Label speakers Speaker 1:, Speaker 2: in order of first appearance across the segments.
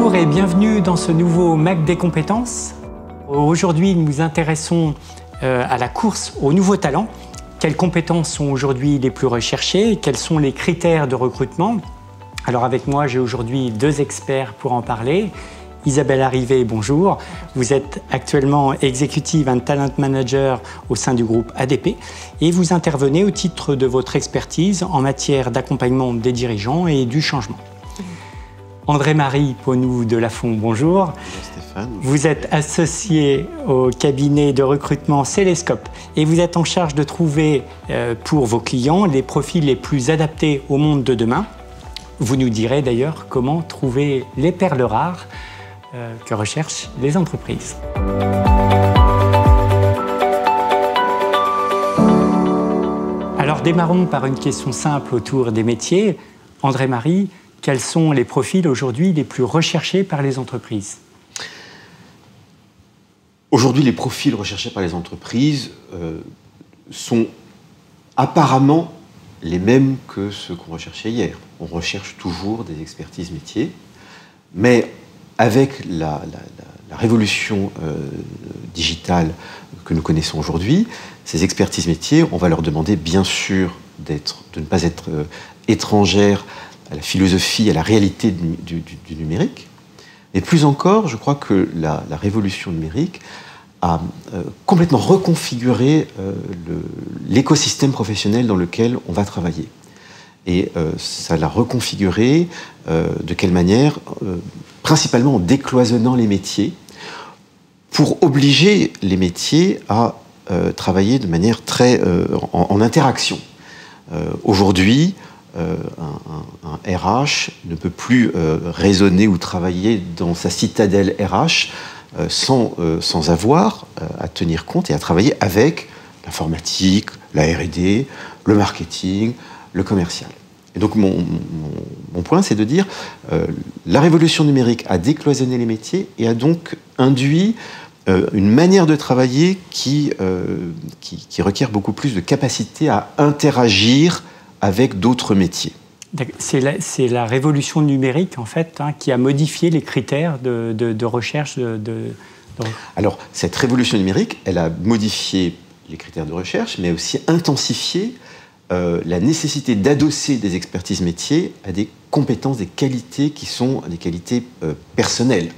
Speaker 1: Bonjour et bienvenue dans ce nouveau MAC des compétences. Aujourd'hui, nous nous intéressons à la course aux nouveaux talents. Quelles compétences sont aujourd'hui les plus recherchées? Quels sont les critères de recrutement? Alors avec moi, j'ai aujourd'hui deux experts pour en parler. Isabelle Arrivé, bonjour. Vous êtes actuellement Executive and Talent Manager au sein du groupe ADP et vous intervenez au titre de votre expertise en matière d'accompagnement des dirigeants et du changement. André-Marie Ponou de Lafont, bonjour.
Speaker 2: Bonjour Stéphane.
Speaker 1: Vous êtes associé au cabinet de recrutement Célescope et vous êtes en charge de trouver pour vos clients les profils les plus adaptés au monde de demain. Vous nous direz d'ailleurs comment trouver les perles rares que recherchent les entreprises. Alors démarrons par une question simple autour des métiers. André-Marie, quels sont les profils aujourd'hui les plus recherchés par les entreprises?
Speaker 2: Aujourd'hui, les profils recherchés par les entreprises sont apparemment les mêmes que ceux qu'on recherchait hier. On recherche toujours des expertises métiers, mais avec la révolution digitale que nous connaissons aujourd'hui, ces expertises métiers, on va leur demander bien sûr de ne pas être étrangères à la philosophie, à la réalité du numérique. Mais plus encore, je crois que la révolution numérique a complètement reconfiguré l'écosystème professionnel dans lequel on va travailler. Et ça l'a reconfiguré de quelle manière? Principalement en décloisonnant les métiers, pour obliger les métiers à travailler de manière très en interaction. Aujourd'hui, un RH ne peut plus raisonner ou travailler dans sa citadelle RH sans avoir à tenir compte et à travailler avec l'informatique, la R&D, le marketing, le commercial. Et donc mon point, c'est de dire la révolution numérique a décloisonné les métiers et a donc induit une manière de travailler qui requiert beaucoup plus de capacité à interagir avec d'autres métiers.
Speaker 1: C'est la révolution numérique, en fait, qui a modifié les critères de recherche.
Speaker 2: Alors, cette révolution numérique, elle a modifié les critères de recherche, mais aussi intensifié la nécessité d'adosser des expertises métiers à des compétences, des qualités qui sont des qualités personnelles.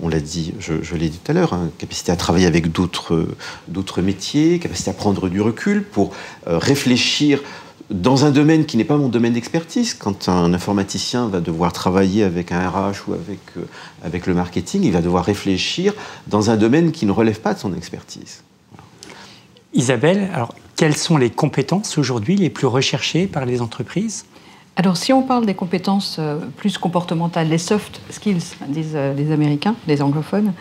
Speaker 2: On l'a dit, je l'ai dit tout à l'heure, capacité à travailler avec d'autres métiers, capacité à prendre du recul pour réfléchir dans un domaine qui n'est pas mon domaine d'expertise. Quand un informaticien va devoir travailler avec un RH ou avec le marketing, il va devoir réfléchir dans un domaine qui ne relève pas de son expertise.
Speaker 1: Isabelle, alors, quelles sont les compétences aujourd'hui les plus recherchées par les entreprises?
Speaker 3: Alors, si on parle des compétences plus comportementales, les soft skills, disent les Américains, les anglophones,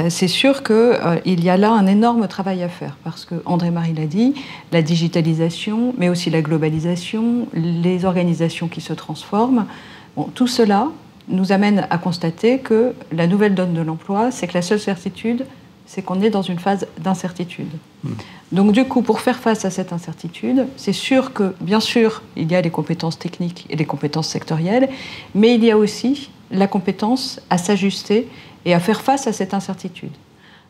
Speaker 3: c'est sûr qu'il y a là un énorme travail à faire, parce que André-Marie l'a dit, la digitalisation, mais aussi la globalisation, les organisations qui se transforment, tout cela nous amène à constater que la nouvelle donne de l'emploi, c'est que la seule certitude, c'est qu'on est dans une phase d'incertitude. Donc du coup, pour faire face à cette incertitude, c'est sûr que, bien sûr, il y a les compétences techniques et les compétences sectorielles, mais il y a aussi la compétence à s'ajuster et à faire face à cette incertitude.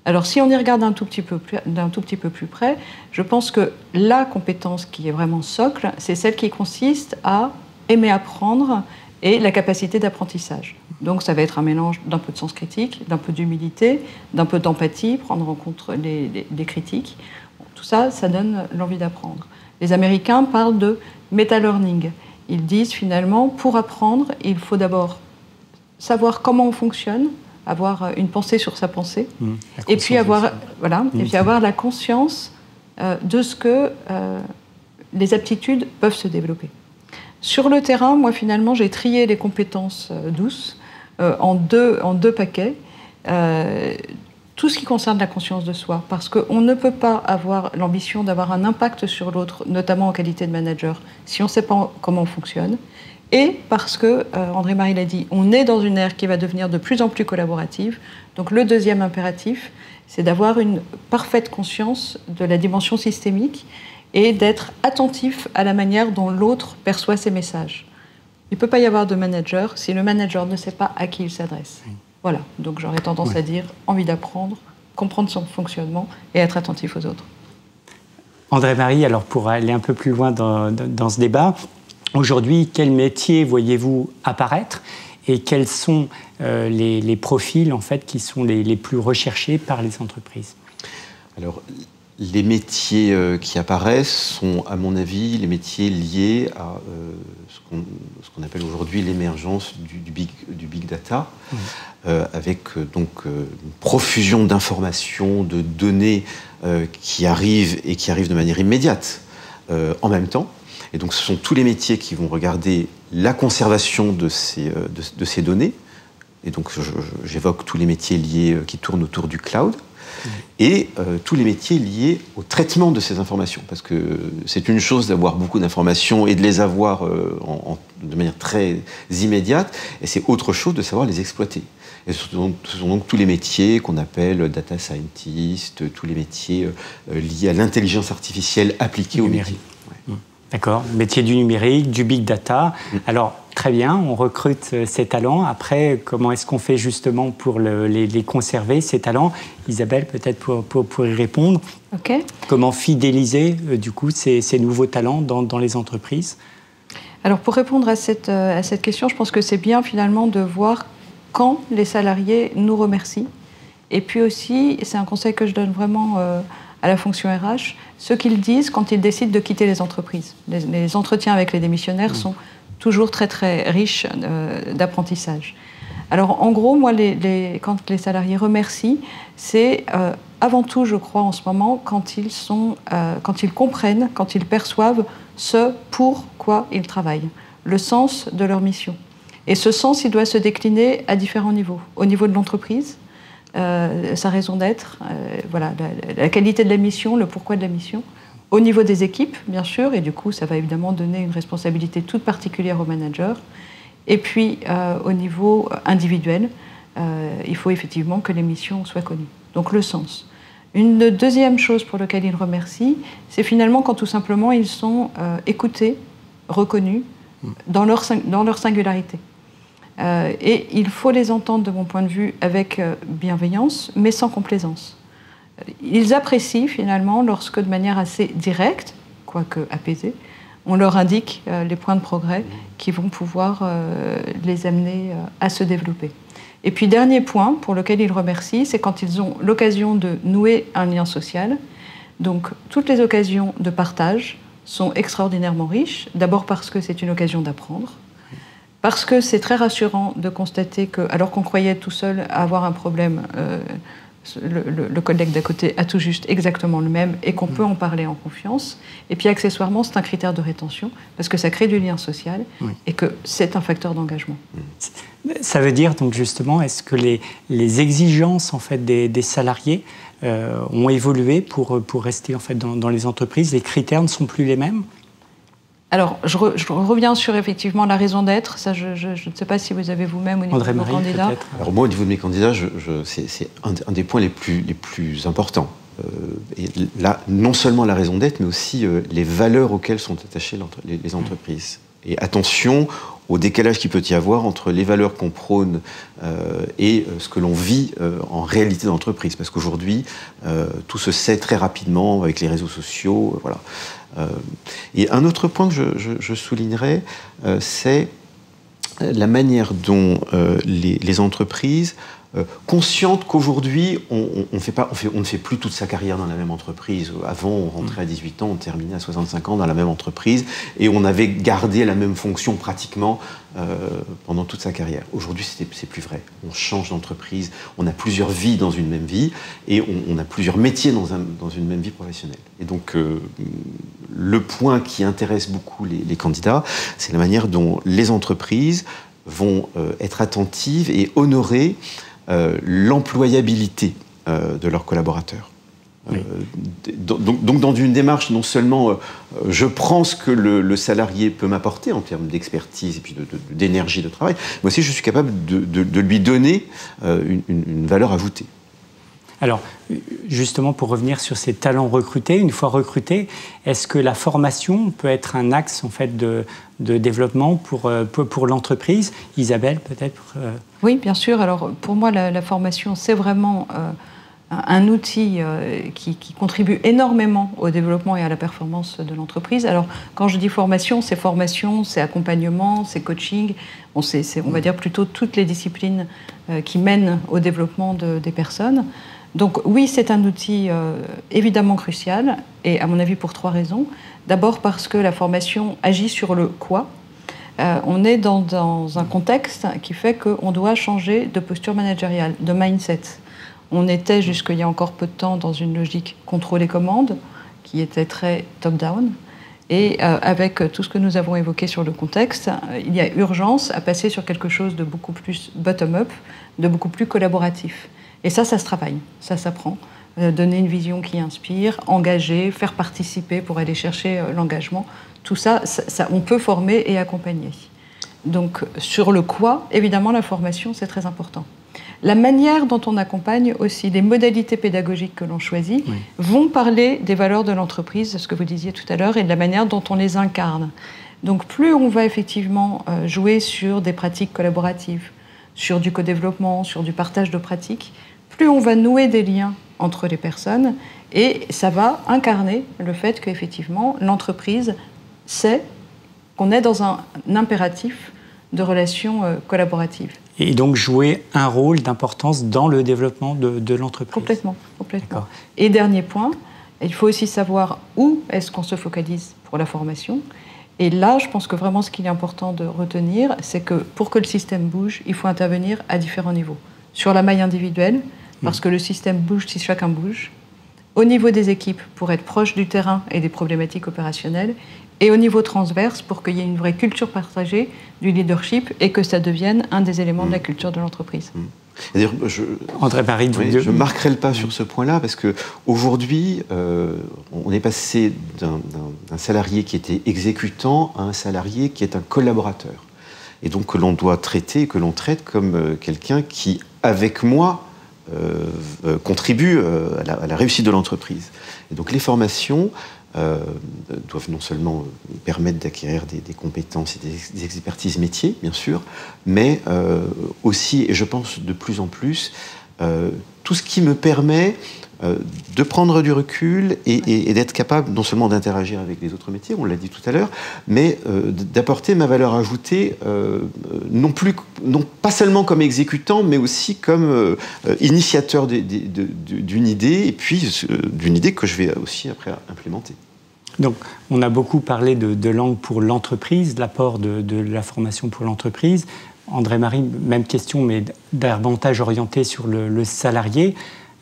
Speaker 3: Alors si on y regarde d'un tout petit peu plus près, je pense que la compétence qui est vraiment socle, c'est celle qui consiste à aimer apprendre et la capacité d'apprentissage. Donc ça va être un mélange d'un peu de sens critique, d'un peu d'humilité, d'un peu d'empathie, prendre en compte les critiques. Tout ça, ça donne l'envie d'apprendre. Les Américains parlent de meta-learning. Ils disent finalement, pour apprendre, il faut d'abord savoir comment on fonctionne, avoir une pensée sur sa pensée, et puis avoir la conscience de ce que les aptitudes peuvent se développer. Sur le terrain, moi finalement, j'ai trié les compétences douces en deux paquets. Tout ce qui concerne la conscience de soi, parce qu'on ne peut pas avoir l'ambition d'avoir un impact sur l'autre, notamment en qualité de manager, si on ne sait pas comment on fonctionne. Et parce que, André-Marie l'a dit, on est dans une ère qui va devenir de plus en plus collaborative. Donc le deuxième impératif, c'est d'avoir une parfaite conscience de la dimension systémique et d'être attentif à la manière dont l'autre perçoit ses messages. Il ne peut pas y avoir de manager si le manager ne sait pas à qui il s'adresse. Voilà, donc j'aurais tendance à dire envie d'apprendre, comprendre son fonctionnement et être attentif aux autres.
Speaker 1: André-Marie, alors pour aller un peu plus loin dans ce débat, aujourd'hui, quels métiers voyez-vous apparaître et quels sont les profils en fait, qui sont les plus recherchés par les entreprises?
Speaker 2: Alors, les métiers qui apparaissent sont, à mon avis, les métiers liés à ce qu'on appelle aujourd'hui l'émergence du big data, avec donc une profusion d'informations, de données qui arrivent et qui arrivent de manière immédiate en même temps. Et donc, ce sont tous les métiers qui vont regarder la conservation de ces données. Et donc, j'évoque tous les métiers liés qui tournent autour du cloud. Et tous les métiers liés au traitement de ces informations. Parce que c'est une chose d'avoir beaucoup d'informations et de les avoir de manière très immédiate, et c'est autre chose de savoir les exploiter. Et ce sont donc tous les métiers qu'on appelle data scientist, tous les métiers liés à l'intelligence artificielle appliquée au métier. Ouais.
Speaker 1: D'accord, métier du numérique, du big data. Alors, très bien, on recrute ces talents. Après, comment est-ce qu'on fait justement pour les conserver, ces talents? Isabelle, peut-être pour y répondre.
Speaker 3: Okay.
Speaker 1: Comment fidéliser, du coup, ces nouveaux talents dans les entreprises?
Speaker 3: Alors, pour répondre à cette question, je pense que c'est bien finalement de voir quand les salariés nous remercient. Et puis aussi, c'est un conseil que je donne vraiment à la fonction RH, ce qu'ils disent quand ils décident de quitter les entreprises. Les entretiens avec les démissionnaires sont toujours très très riches d'apprentissage. Alors en gros, moi, quand les salariés remercient, c'est avant tout, je crois, en ce moment, quand ils comprennent, quand ils perçoivent ce pourquoi ils travaillent, le sens de leur mission. Et ce sens, il doit se décliner à différents niveaux. Au niveau de l'entreprise, sa raison d'être, voilà, la qualité de la mission, le pourquoi de la mission. Au niveau des équipes, bien sûr, et du coup, ça va évidemment donner une responsabilité toute particulière au manager. Et puis, au niveau individuel, il faut effectivement que les missions soient connues. Donc, le sens. Une deuxième chose pour laquelle ils remercient, c'est finalement quand tout simplement ils sont écoutés, reconnus dans leur singularité. Et il faut les entendre, de mon point de vue, avec bienveillance, mais sans complaisance. Ils apprécient finalement lorsque, de manière assez directe, quoique apaisée, on leur indique les points de progrès qui vont pouvoir les amener à se développer. Et puis, dernier point pour lequel ils remercient, c'est quand ils ont l'occasion de nouer un lien social. Donc, toutes les occasions de partage sont extraordinairement riches, d'abord parce que c'est une occasion d'apprendre, parce que c'est très rassurant de constater que, alors qu'on croyait tout seul avoir un problème, le collègue d'à côté a tout juste exactement le même et qu'on peut en parler en confiance. Et puis accessoirement, c'est un critère de rétention parce que ça crée du lien social et que c'est un facteur d'engagement.
Speaker 1: Ça veut dire donc justement, est-ce que les exigences en fait des salariés ont évolué pour rester en fait dans les entreprises? Les critères ne sont plus les mêmes?
Speaker 3: Alors, je reviens sur effectivement la raison d'être. Ça, je ne sais pas si vous avez vous-même au niveau de vos candidats.
Speaker 2: Alors moi, au niveau de mes candidats, c'est un des points les plus importants. Et là, non seulement la raison d'être, mais aussi les valeurs auxquelles sont attachées les entreprises. Et attention au décalage qu'il peut y avoir entre les valeurs qu'on prône et ce que l'on vit en réalité dans l'entreprise. Parce qu'aujourd'hui, tout se sait très rapidement avec les réseaux sociaux. Voilà. Et un autre point que je soulignerais, c'est la manière dont les entreprises, conscientes qu'aujourd'hui, on ne fait plus toute sa carrière dans la même entreprise. Avant, on rentrait à 18 ans, on terminait à 65 ans dans la même entreprise, et on avait gardé la même fonction pratiquement pendant toute sa carrière. Aujourd'hui, c'est plus vrai. On change d'entreprise, on a plusieurs vies dans une même vie, et on a plusieurs métiers dans une même vie professionnelle. Et donc, le point qui intéresse beaucoup les candidats, c'est la manière dont les entreprises vont être attentives et honorer l'employabilité de leurs collaborateurs. Oui. Donc dans une démarche, non seulement je prends ce que le salarié peut m'apporter en termes d'expertise et puis d'énergie de travail, mais aussi je suis capable de lui donner une valeur ajoutée.
Speaker 1: Alors, justement, pour revenir sur ces talents recrutés, une fois recrutés, est-ce que la formation peut être un axe en fait, de développement pour l'entreprise? Isabelle, peut-être
Speaker 3: Oui, bien sûr. Alors, pour moi, la formation, c'est vraiment un outil qui contribue énormément au développement et à la performance de l'entreprise. Alors, quand je dis formation, c'est accompagnement, c'est coaching. Bon, c'est, on va dire, plutôt toutes les disciplines qui mènent au développement des personnes. Donc oui, c'est un outil évidemment crucial, et à mon avis pour 3 raisons. D'abord parce que la formation agit sur le quoi. On est dans un contexte qui fait qu'on doit changer de posture managériale, de mindset. On était jusqu'il y a encore peu de temps dans une logique contrôle et commande, qui était très top-down. Et avec tout ce que nous avons évoqué sur le contexte, il y a urgence à passer sur quelque chose de beaucoup plus bottom-up, de beaucoup plus collaboratif. Et ça se travaille, ça s'apprend. Donner une vision qui inspire, engager, faire participer pour aller chercher l'engagement, tout ça, on peut former et accompagner. Donc sur le quoi, évidemment, la formation, c'est très important. La manière dont on accompagne aussi, les modalités pédagogiques que l'on choisit, vont parler des valeurs de l'entreprise, ce que vous disiez tout à l'heure, et de la manière dont on les incarne. Donc plus on va effectivement jouer sur des pratiques collaboratives, sur du co-développement, sur du partage de pratiques, plus on va nouer des liens entre les personnes, et ça va incarner le fait qu'effectivement l'entreprise sait qu'on est dans un impératif de relations collaboratives.
Speaker 1: Et donc jouer un rôle d'importance dans le développement de l'entreprise.
Speaker 3: Complètement. Et dernier point, il faut aussi savoir où est-ce qu'on se focalise pour la formation. Et là, je pense que vraiment ce qu'il est important de retenir, c'est que pour que le système bouge, il faut intervenir à différents niveaux. Sur la maille individuelle, parce que le système bouge si chacun bouge. Au niveau des équipes, pour être proche du terrain et des problématiques opérationnelles. Et au niveau transverse, pour qu'il y ait une vraie culture partagée du leadership et que ça devienne un des éléments de la culture de l'entreprise.
Speaker 1: André Marie,
Speaker 2: je marquerai le pas sur ce point-là, parce qu'aujourd'hui, on est passé d'un salarié qui était exécutant à un salarié qui est un collaborateur. Et donc que l'on doit traiter, que l'on traite comme quelqu'un qui, avec moi, contribue à la réussite de l'entreprise. Et donc les formations doivent non seulement permettre d'acquérir des compétences et des expertises métiers, bien sûr, mais aussi, et je pense de plus en plus, tout ce qui me permet de prendre du recul et d'être capable non seulement d'interagir avec les autres métiers, on l'a dit tout à l'heure, mais d'apporter ma valeur ajoutée, non pas seulement comme exécutant, mais aussi comme initiateur d'une idée, et puis d'une idée que je vais aussi après implémenter.
Speaker 1: Donc, on a beaucoup parlé de langue pour l'entreprise, l'apport de la formation pour l'entreprise. André-Marie, même question, mais davantage orientée sur le salarié.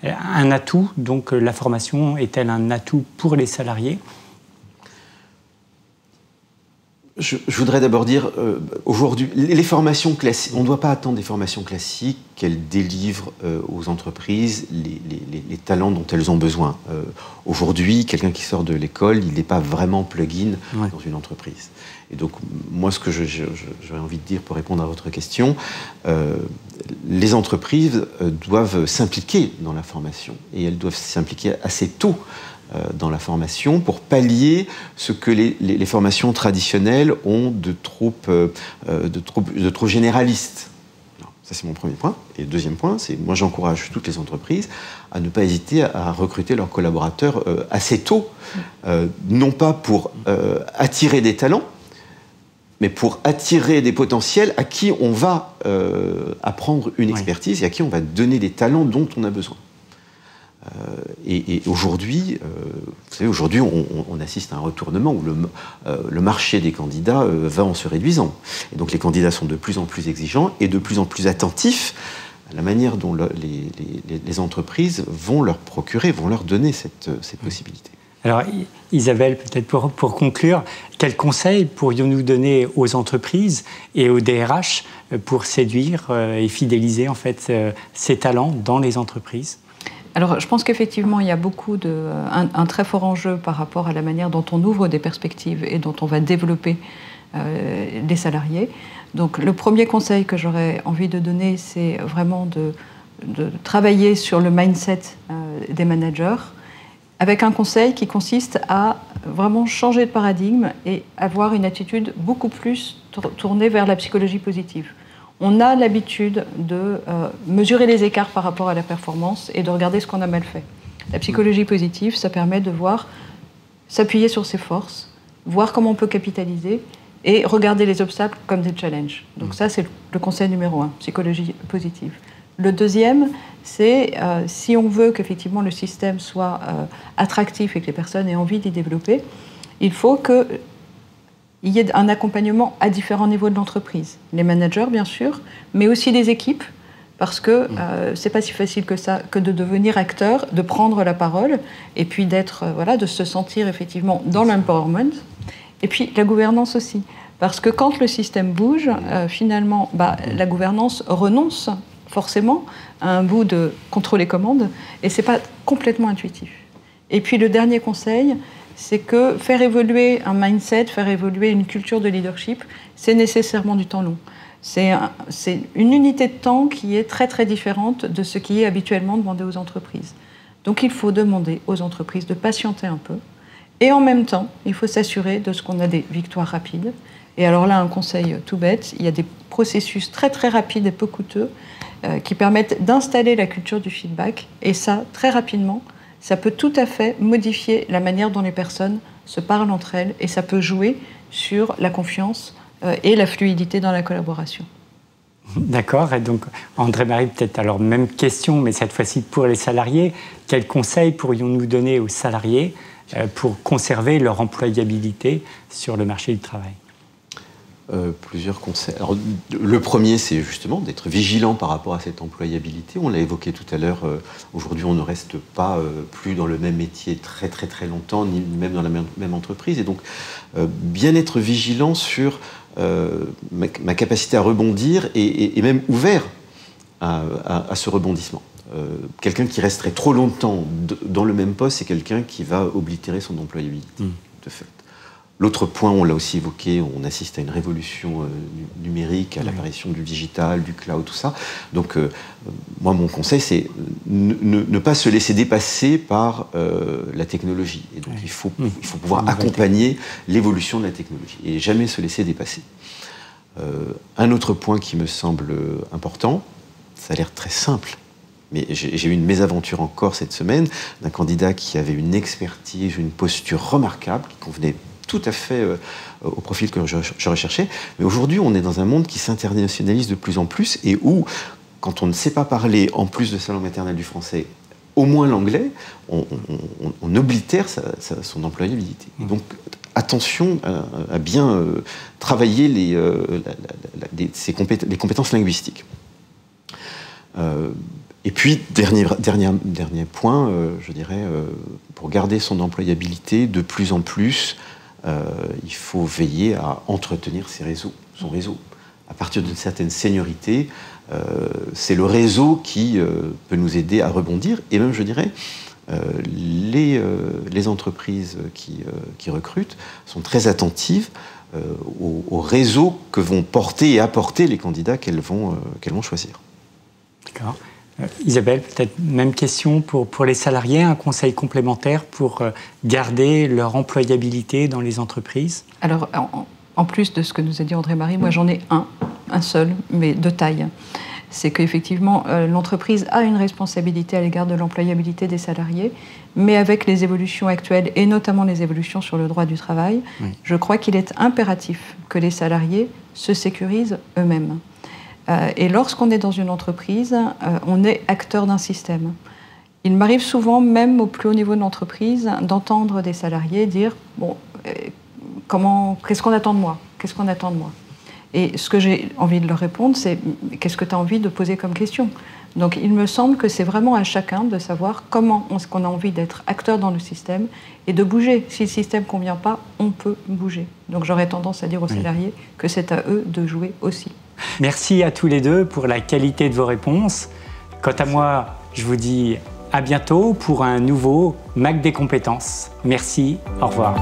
Speaker 1: Un atout, donc la formation est-elle un atout pour les salariés?
Speaker 2: Je voudrais d'abord dire, aujourd'hui, les formations classiques, on ne doit pas attendre des formations classiques qu'elles délivrent aux entreprises les talents dont elles ont besoin. Aujourd'hui, quelqu'un qui sort de l'école, il n'est pas vraiment plug-in dans une entreprise. Et donc, moi, ce que j'aurais envie de dire pour répondre à votre question, les entreprises doivent s'impliquer dans la formation, et elles doivent s'impliquer assez tôt dans la formation pour pallier ce que les formations traditionnelles ont de trop généralistes. Alors, ça, c'est mon premier point. Et le deuxième point, c'est moi, j'encourage toutes les entreprises à ne pas hésiter à recruter leurs collaborateurs assez tôt, non pas pour attirer des talents, mais pour attirer des potentiels à qui on va apprendre une expertise et à qui on va donner des talents dont on a besoin. Et aujourd'hui, vous savez, aujourd'hui, on assiste à un retournement où le marché des candidats va en se réduisant. Et donc les candidats sont de plus en plus exigeants et de plus en plus attentifs à la manière dont les entreprises vont leur procurer, vont leur donner cette possibilité.
Speaker 1: Alors Isabelle, peut-être pour conclure, quels conseils pourrions-nous donner aux entreprises et aux DRH pour séduire et fidéliser en fait ces talents dans les entreprises ?
Speaker 3: Alors, je pense qu'effectivement, il y a un très fort enjeu par rapport à la manière dont on ouvre des perspectives et dont on va développer les salariés. Donc, le premier conseil que j'aurais envie de donner, c'est vraiment travailler sur le mindset des managers, avec un conseil qui consiste à vraiment changer de paradigme et avoir une attitude beaucoup plus tournée vers la psychologie positive. On a l'habitude de mesurer les écarts par rapport à la performance et de regarder ce qu'on a mal fait. La psychologie positive, ça permet de voir, s'appuyer sur ses forces, voir comment on peut capitaliser et regarder les obstacles comme des challenges. Donc ça, c'est le conseil numéro 1, psychologie positive. Le deuxième, c'est si on veut qu'effectivement le système soit attractif et que les personnes aient envie d'y développer, il faut qu'il y ait un accompagnement à différents niveaux de l'entreprise. Les managers, bien sûr, mais aussi les équipes, parce que c'est pas si facile que ça, que de devenir acteur, de prendre la parole, et puis d'être, de se sentir effectivement dans l'empowerment, et puis la gouvernance aussi. Parce que quand le système bouge, finalement, la gouvernance renonce forcément à un bout de contrôle et commande, et c'est pas complètement intuitif. Et puis le dernier conseil, c'est que faire évoluer un mindset, faire évoluer une culture de leadership, c'est nécessairement du temps long. C'est une unité de temps qui est très très différente de ce qui est habituellement demandé aux entreprises. Donc il faut demander aux entreprises de patienter un peu, et en même temps, il faut s'assurer de ce qu'on a des victoires rapides. Et alors là, un conseil tout bête, il y a des processus très très rapides et peu coûteux qui permettent d'installer la culture du feedback. Et ça, très rapidement, ça peut tout à fait modifier la manière dont les personnes se parlent entre elles et ça peut jouer sur la confiance et la fluidité dans la collaboration.
Speaker 1: D'accord. Et donc, André-Marie, peut-être alors même question, mais cette fois-ci pour les salariés. Quels conseils pourrions-nous donner aux salariés pour conserver leur employabilité sur le marché du travail ?
Speaker 2: Plusieurs conseils. Alors, le premier, c'est justement d'être vigilant par rapport à cette employabilité. On l'a évoqué tout à l'heure. Aujourd'hui, on ne reste pas plus dans le même métier très très très longtemps, ni même dans la même entreprise. Et donc, bien être vigilant sur ma capacité à rebondir et même ouvert à ce rebondissement. Quelqu'un qui resterait trop longtemps dans le même poste, c'est quelqu'un qui va oblitérer son employabilité, de fait. L'autre point, on l'a aussi évoqué, on assiste à une révolution numérique, à l'apparition du digital, du cloud, tout ça. Donc, moi, mon conseil, c'est ne pas se laisser dépasser par la technologie. Et donc, il faut pouvoir accompagner l'évolution de la technologie et jamais se laisser dépasser. Un autre point qui me semble important, ça a l'air très simple, mais j'ai eu une mésaventure encore cette semaine d'un candidat qui avait une expertise, une posture remarquable, qui convenait tout à fait au profil que je recherchais. Mais aujourd'hui, on est dans un monde qui s'internationalise de plus en plus et où, quand on ne sait pas parler, en plus de sa langue maternelle du français, au moins l'anglais, on oblitère son employabilité. Et donc, attention à bien travailler les compétences linguistiques. Et puis, dernier point, je dirais, pour garder son employabilité, de plus en plus, il faut veiller à entretenir son réseau. À partir d'une certaine seniorité, c'est le réseau qui peut nous aider à rebondir. Et même, je dirais, les entreprises qui recrutent sont très attentives au réseau que vont porter et apporter les candidats qu'elles vont choisir.
Speaker 1: D'accord. Isabelle, peut-être même question pour les salariés, un conseil complémentaire pour garder leur employabilité dans les entreprises ?
Speaker 3: Alors, en plus de ce que nous a dit André-Marie, moi j'en ai un seul, mais de taille. C'est qu'effectivement, l'entreprise a une responsabilité à l'égard de l'employabilité des salariés, mais avec les évolutions actuelles, et notamment les évolutions sur le droit du travail, je crois qu'il est impératif que les salariés se sécurisent eux-mêmes. Et lorsqu'on est dans une entreprise, on est acteur d'un système. Il m'arrive souvent, même au plus haut niveau de l'entreprise, d'entendre des salariés dire « Bon, qu'est-ce qu'on attend de moi ? Qu'est-ce qu'on attend de moi ?» Et ce que j'ai envie de leur répondre, c'est « Qu'est-ce que tu as envie de poser comme question ?» Donc il me semble que c'est vraiment à chacun de savoir comment est-ce qu'on a envie d'être acteur dans le système et de bouger. Si le système ne convient pas, on peut bouger. Donc j'aurais tendance à dire aux salariés que c'est à eux de jouer aussi.
Speaker 1: Merci à tous les deux pour la qualité de vos réponses. Quant à moi, je vous dis à bientôt pour un nouveau MAC des compétences. Merci, au revoir.